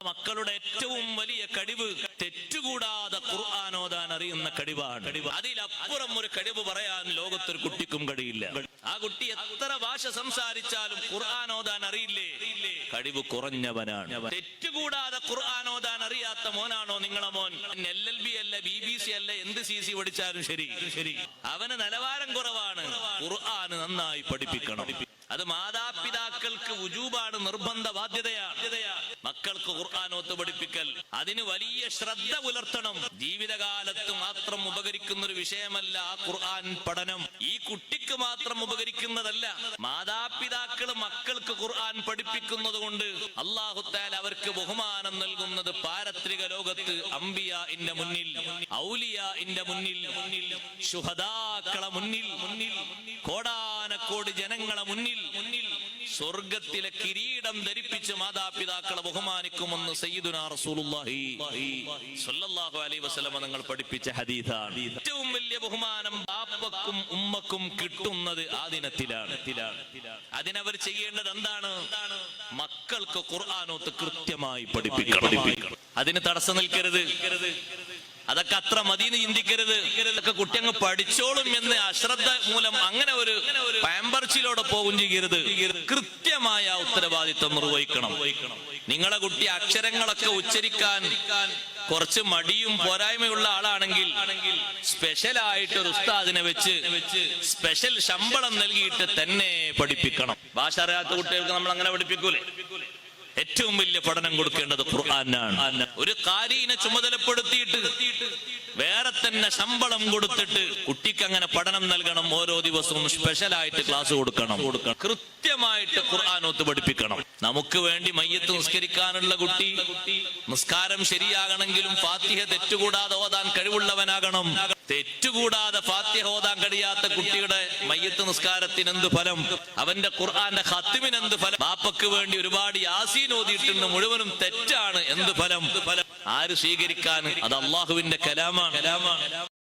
മക്കളുടെ ഏറ്റവും വലിയ കഴിവ് തെറ്റുകൂടാതെ ഖുർആൻ ഓതാൻ അറിയുന്ന കഴിവാണ്. അതിലപ്പുറം ഒരു കഴിവ് പറയാൻ ലോകത്തൊരു കുട്ടിക്കും കഴിയില്ല. ആ കുട്ടി എത്ര ഭാഷ സംസാരിച്ചാലും ഖുർആൻ ഓതാൻ അറിയില്ലേ, കഴിവ് കുറഞ്ഞവനാണ്. തെറ്റുകൂടാതെ ഖുർആൻ ഓതാൻ അറിയാത്ത മോനാണോ നിങ്ങളെ മോൻ? LLB അല്ല, BBC അല്ല, എന്ത് CC പഠിച്ചാലും ശരി, അവന് നിലവാരം കുറവാണ്. ഖുർആൻ നന്നായി പഠിപ്പിക്കണം. അത് മാതാപിതാക്കൾക്ക് വുജൂബാണ്, നിർബന്ധ ബാധ്യതയാണ്. മക്കൾക്ക് ഖുർആൻ ഓത്ത് പഠിപ്പിക്കൽ, അതിന് വലിയ ശ്രദ്ധ പുലർത്തണം. ജീവിതകാലത്ത് മാത്രം ഉപകരിക്കുന്ന ഒരു വിഷയമല്ല ആ ഖുർആൻ പഠനം. ഈ കുട്ടിക്ക് മാത്രം ഉപകരിക്കുന്നതല്ല. മാതാപിതാക്കൾ മക്കൾക്ക് ഖുർആൻ പഠിപ്പിക്കുന്നത് കൊണ്ട് അല്ലാഹു തആല അവർക്ക് ബഹുമാനം നൽകുന്നത് പാരത്രിക ലോകത്ത് അംബിയാഇന്റെ മുന്നിൽ, ഔലിയാഇന്റെ മുന്നിൽ, ശുഹദാക്കളെ മുന്നിൽ, കോടാനക്കോടി ജനങ്ങളെ മുന്നിൽ സ്വർഗത്തിലെ കിരീടം ധരിപ്പിച്ച് മാതാപിതാക്കളെ ബഹുമാനിക്കുമെന്ന് സയ്യിദുനാ റസൂലുള്ളാഹി സ്വല്ലല്ലാഹു അലൈഹി വസല്ലം തങ്ങൾ പഠിപ്പിച്ച ഹദീസാണ്. ഏറ്റവും വലിയ ബഹുമാനം ബാപ്പക്കും ഉമ്മക്കും കിട്ടുന്നത് ആ ദിനത്തിലാണ്. അതിനവർ ചെയ്യേണ്ടത് എന്താണ്? മക്കൾക്ക് ഖുർആനോത്ത് കൃത്യമായി പഠിപ്പിക്കണം. അതിന് തടസ്സം നിൽക്കരുത്. അതൊക്കെ അത്ര മതിന്ന് ചിന്തിക്കരുത്. ഇതൊക്കെ കുട്ടി അങ്ങ് പഠിച്ചോളും എന്ന് അശ്രദ്ധ മൂലം അങ്ങനെ ഒരു പാമ്പർച്ചിലൂടെ പോകും ചെയ്യരുത്. കൃത്യമായ ഉത്തരവാദിത്വം നിർവഹിക്കണം. നിങ്ങളെ കുട്ടി അക്ഷരങ്ങളൊക്കെ ഉച്ചരിക്കാൻ കുറച്ച് മടിയും പോരായ്മയുള്ള ആളാണെങ്കിൽ സ്പെഷ്യലായിട്ട് ഒരു ഉസ്താദിനെ വെച്ച് സ്പെഷ്യൽ ശമ്പളം നൽകിയിട്ട് തന്നെ പഠിപ്പിക്കണം. ഭാഷ അറിയാത്ത കുട്ടികൾക്ക് നമ്മൾ അങ്ങനെ പഠിപ്പിക്കൂലേ? ഏറ്റവും വലിയ പഠനം കൊടുക്കേണ്ടത് ഖുർആനാണ്. ഒരു ഖാരിനെ ചുമതലപ്പെടുത്തിയിട്ട് വേറെ തന്നെ ശമ്പളം കൊടുത്തിട്ട് കുട്ടിക്ക് അങ്ങനെ പഠനം നൽകണം. ഓരോ ദിവസവും സ്പെഷ്യലായിട്ട് ക്ലാസ് കൊടുക്കണം. കൃത്യമായിട്ട് ഖുർആനോത്ത് പഠിപ്പിക്കണം. നമുക്ക് വേണ്ടി മയ്യത്ത് നിസ്കരിക്കാനുള്ള കുട്ടി നിസ്കാരം ശരിയാകണമെങ്കിലും ഫാത്തിഹ തെറ്റുകൂടാതെ ഓതാൻ കഴിവുള്ളവനാകണം. തെറ്റുകൂടാതെ ഫാത്തിഹ ഓതാൻ കഴിയാത്ത കുട്ടിയുടെ മയ്യത്ത് നിസ്കാരത്തിന് എന്ത് ഫലം? അവന്റെ ഖുർആന്റെ ഖത്മിന് എന്ത് ഫലം? ബാപ്പക്ക് വേണ്ടി ഒരുപാട് യാസീൻ ഓതിയിട്ടുണ്ട്, മുഴുവനും തെറ്റാണ്. എന്ത് ഫലം? ആര് സ്വീകരിക്കാൻ? അത് അള്ളാഹുവിന്റെ കലാമാണ്.